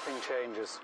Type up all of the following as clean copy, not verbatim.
nothing changes.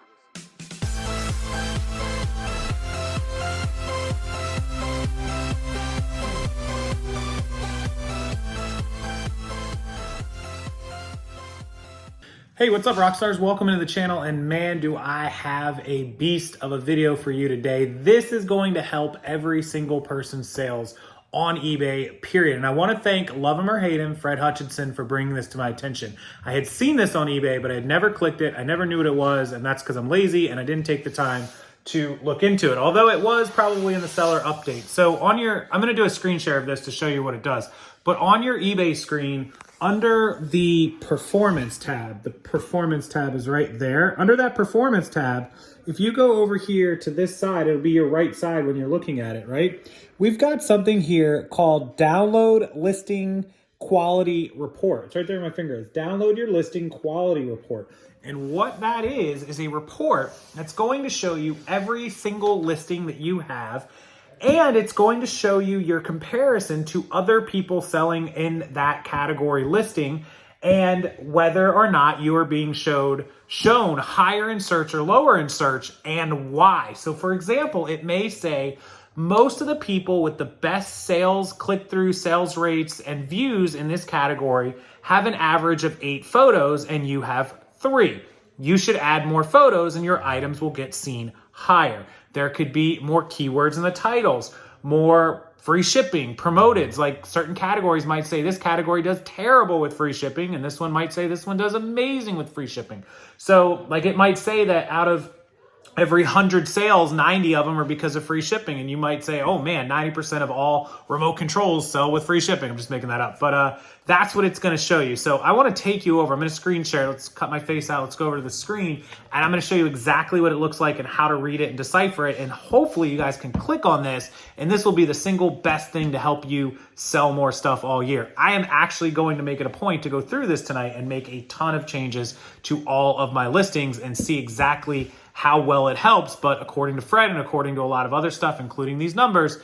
Hey, what's up, Rockstars? Welcome into the channel, and man, do I have a beast of a video for you today. This is going to help every single person's sales on eBay, period. And I want to thank Love Him or Hate Him, Fred Hutchinson, for bringing this to my attention. I had seen this on eBay, but I had never clicked it. I never knew what it was, and that's because I'm lazy and I didn't take the time to look into it, although it was probably in the seller update. So I'm going to do a screen share of this to show you what it does. But on your eBay screen, under the performance tab, the performance tab is right there. Under that performance tab, if you go over here to this side, it'll be your right side when you're looking at it, right? We've got something here called Download Listing Quality Report. It's right there in my finger. It's Download Your Listing Quality Report. And what that is a report that's going to show you every single listing that you have, and it's going to show you your comparison to other people selling in that category listing and whether or not you are being shown higher in search or lower in search and why. So for example, it may say most of the people with the best sales, click-through sales rates, and views in this category have an average of 8 photos and you have 3. You should add more photos and your items will get seen higher. There could be more keywords in the titles, more free shipping, promoted. Like certain categories might say this category does terrible with free shipping, and this one might say this one does amazing with free shipping. So like it might say that out of every 100 sales, 90 of them are because of free shipping. And you might say, oh man, 90% of all remote controls sell with free shipping. I'm just making that up. But that's what it's going to show you. So I want to take you over. I'm going to screen share. Let's cut my face out. Let's go over to the screen. And I'm going to show you exactly what it looks like and how to read it and decipher it. And hopefully you guys can click on this. And this will be the single best thing to help you sell more stuff all year. I am actually going to make it a point to go through this tonight and make a ton of changes to all of my listings and see exactly how well it helps. But according to Fred and according to a lot of other stuff, including these numbers,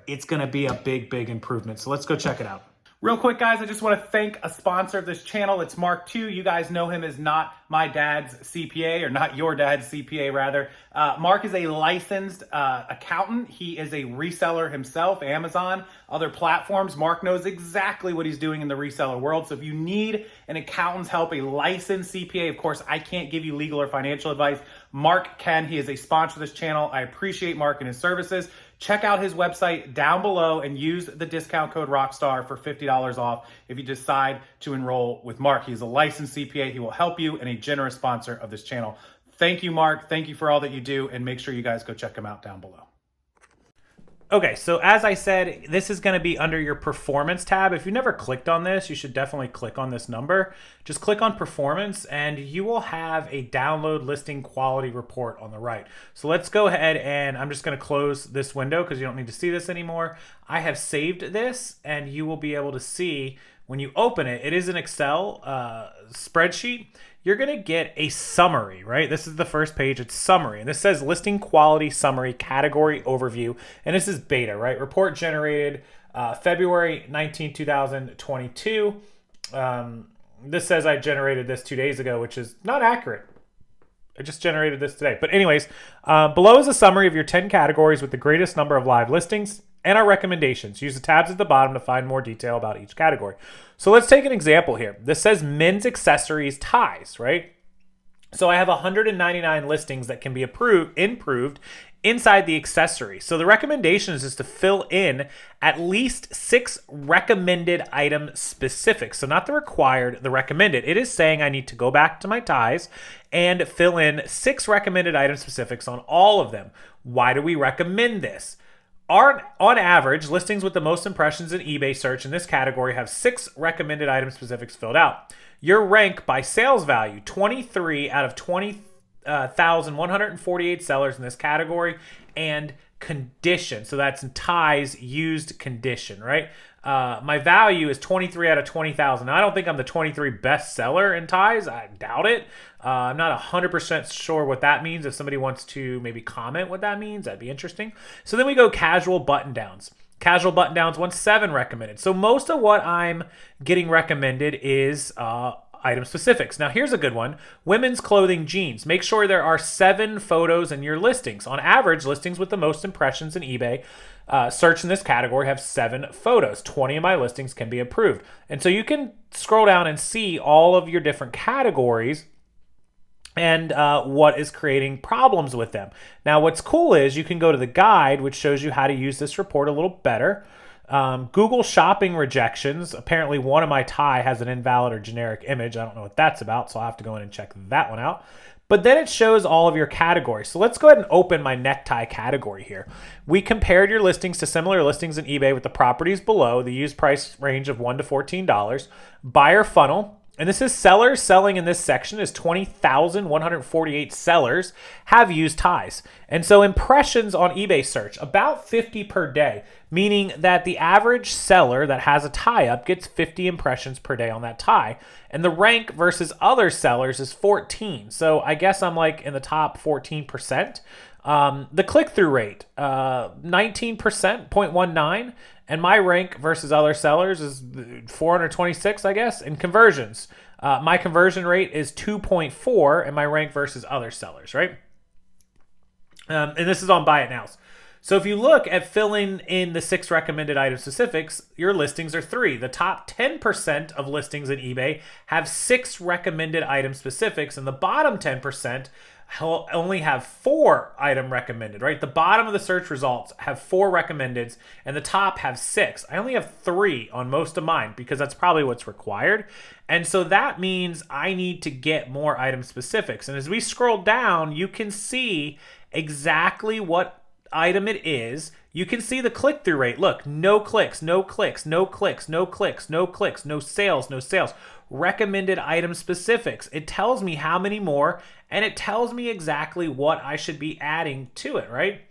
it's going to be a big, big improvement. So let's go check it out. Real quick, guys, I just want to thank a sponsor of this channel. It's Mark 2. You guys know him as not my dad's CPA, or not your dad's CPA, rather. Mark is a licensed accountant. He is a reseller himself, Amazon, other platforms. Mark knows exactly what he's doing in the reseller world. So if you need an accountant's help, a licensed CPA, of course, I can't give you legal or financial advice. Mark can. He is a sponsor of this channel. I appreciate Mark and his services. Check out his website down below and use the discount code ROCKSTAR for $50 off if you decide to enroll with Mark. He's a licensed CPA. He will help you and a generous sponsor of this channel. Thank you, Mark. Thank you for all that you do, and make sure you guys go check him out down below. Okay, so as I said, this is going to be under your performance tab. If you never clicked on this, you should definitely click on this number. Just click on performance and you will have a download listing quality report on the right. So let's go ahead and I'm just going to close this window because you don't need to see this anymore. I have saved this and you will be able to see when you open it. It is an Excel spreadsheet. You're going to get a summary, right? This is the first page. It's summary. And this says listing quality summary category overview. And this is beta, right? Report generated February 19, 2022. This says I generated this 2 days ago, which is not accurate. I just generated this today. But anyways, below is a summary of your 10 categories with the greatest number of live listings and our recommendations. Use the tabs at the bottom to find more detail about each category. So let's take an example here. This says men's accessories ties, right? So I have 199 listings that can be improved inside the accessory. So the recommendations is to fill in at least 6 recommended item specifics. So not the required, the recommended. It is saying I need to go back to my ties and fill in 6 recommended item specifics on all of them. Why do we recommend this? On average, listings with the most impressions in eBay search in this category have 6 recommended item specifics filled out. Your rank by sales value, 23 out of 20,148 sellers in this category, and condition. So that's ties used condition, right? My value is 23 out of 20,000. I don't think I'm the 23 best seller in ties. I doubt it. I'm not 100% sure what that means. If somebody wants to maybe comment what that means, that'd be interesting. So then we go casual button downs. Casual button downs, 7 recommended. So most of what I'm getting recommended is item specifics. Now here's a good one. Women's clothing jeans. Make sure there are 7 photos in your listings. On average, listings with the most impressions in eBay search in this category have 7 photos. 20 of my listings can be approved. And so you can scroll down and see all of your different categories and what is creating problems with them. Now, what's cool is you can go to the guide, which shows you how to use this report a little better. Google shopping rejections. Apparently one of my tie has an invalid or generic image. I don't know what that's about, so I'll have to go in and check that one out. But then it shows all of your categories. So let's go ahead and open my necktie category here. We compared your listings to similar listings in eBay with the properties below, the used price range of $1 to $14. Buyer funnel. And this is sellers. Selling in this section is 20,148 sellers have used ties. And so impressions on eBay search, about 50 per day, meaning that the average seller that has a tie up gets 50 impressions per day on that tie. And the rank versus other sellers is 14. So I guess I'm like in the top 14%. The click-through rate, 19%, 0.19. And my rank versus other sellers is 426, I guess. And conversions, my conversion rate is 2.4, and my rank versus other sellers, right? And this is on Buy It Nows. So if you look at filling in the 6 recommended item specifics, your listings are 3. The top 10% of listings in eBay have 6 recommended item specifics, and the bottom 10% only have 4 item recommended, right? The bottom of the search results have 4 recommendeds and the top have 6. I only have 3 on most of mine because that's probably what's required. And so that means I need to get more item specifics. And as we scroll down, you can see exactly what item it is. You can see the click-through rate. Look, no clicks, no clicks, no clicks, no clicks, no clicks, no sales, no sales. Recommended item specifics. It tells me how many more, and it tells me exactly what I should be adding to it, right?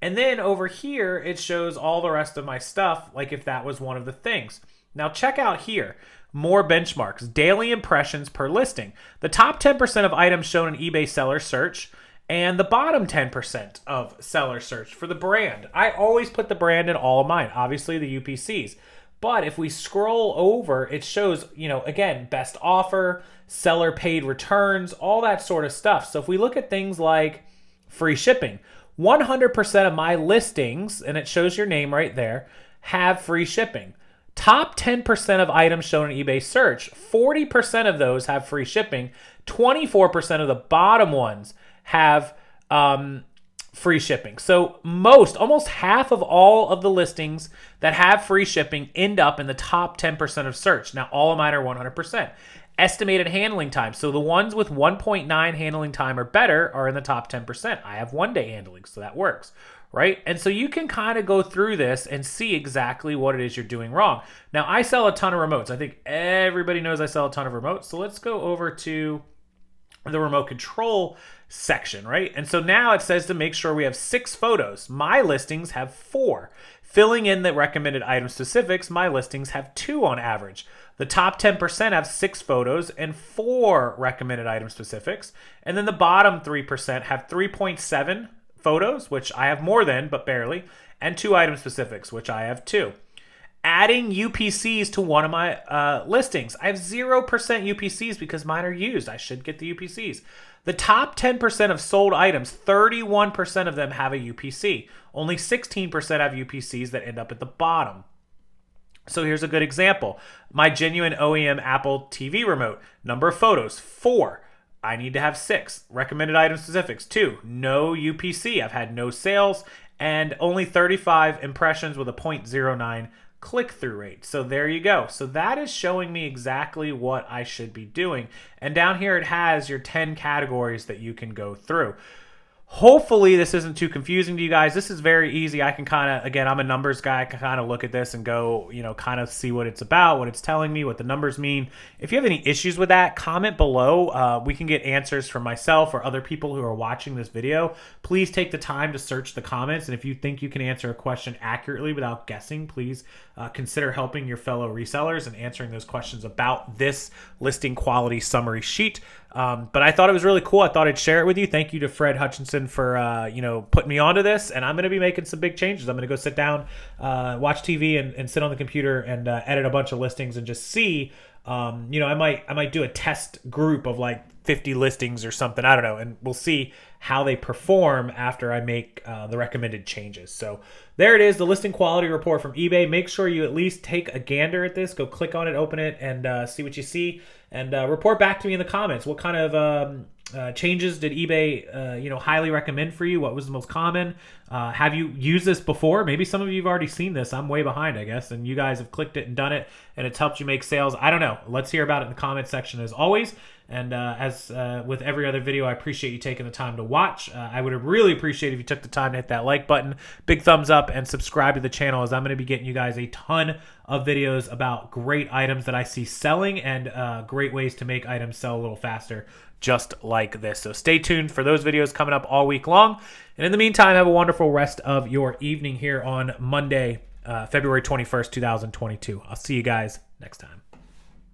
And then over here, it shows all the rest of my stuff, like if that was one of the things. Now check out here. More benchmarks. Daily impressions per listing. The top 10% of items shown in eBay seller search and the bottom 10% of seller search for the brand. I always put the brand in all of mine, obviously the UPCs. But if we scroll over, it shows, again, best offer, seller paid returns, all that sort of stuff. So if we look at things like free shipping, 100% of my listings, and it shows your name right there, have free shipping. Top 10% of items shown in eBay search, 40% of those have free shipping. 24% of the bottom ones have free shipping. So almost half of all of the listings that have free shipping end up in the top 10% of search. Now, all of mine are 100%. Estimated handling time. So the ones with 1.9 handling time or better are in the top 10%. I have 1-day handling, so that works, right? And so you can kind of go through this and see exactly what it is you're doing wrong. Now, I sell a ton of remotes. I think everybody knows I sell a ton of remotes. So let's go over to the remote control section, right? And so now it says to make sure we have 6 photos. My listings have 4. Filling in the recommended item specifics, my listings have 2 on average. The top 10% have 6 photos and 4 recommended item specifics. And then the bottom 3% have 3.7 photos, which I have more than, but barely, and 2 item specifics, which I have 2. Adding UPCs to one of my listings. I have 0% UPCs because mine are used. I should get the UPCs. The top 10% of sold items, 31% of them have a UPC. Only 16% have UPCs that end up at the bottom. So here's a good example. My genuine OEM Apple TV remote. Number of photos, 4. I need to have 6. Recommended item specifics, 2. No UPC. I've had no sales and only 35 impressions with a 0.09 click-through rate. So there you go. So that is showing me exactly what I should be doing. And down here it has your 10 categories that you can go through. Hopefully this isn't too confusing to you guys. This is very easy. I can kind of, again, I'm a numbers guy. I can kind of look at this and go, kind of see what it's about, what it's telling me, what the numbers mean. If you have any issues with that, comment below. We can get answers from myself or other people who are watching this video. Please take the time to search the comments. And if you think you can answer a question accurately without guessing, please consider helping your fellow resellers and answering those questions about this listing quality summary sheet. But I thought it was really cool. I thought I'd share it with you. Thank you to Fred Hutchinson for, putting me onto this. And I'm going to be making some big changes. I'm going to go sit down, watch TV and sit on the computer and edit a bunch of listings and just see You know, I might do a test group of like 50 listings or something. I don't know, and we'll see how they perform after I make the recommended changes. So there it is, the listing quality report from eBay. Make sure you at least take a gander at this. Go click on it, open it, and see what you see, and report back to me in the comments. What kind of changes did eBay you know, highly recommend for you? What was the most common? Have you used this before? Maybe some of you have already seen this. I'm way behind, I guess, and you guys have clicked it and done it, and it's helped you make sales. I don't know. Let's hear about it in the comment section as always. And as with every other video, I appreciate you taking the time to watch. I would really appreciate if you took the time to hit that like button, big thumbs up, and subscribe to the channel, as I'm going to be getting you guys a ton of videos about great items that I see selling and great ways to make items sell a little faster, just like this. So stay tuned for those videos coming up all week long. And in the meantime, have a wonderful rest of your evening here on Monday, February 21st, 2022. I'll see you guys next time.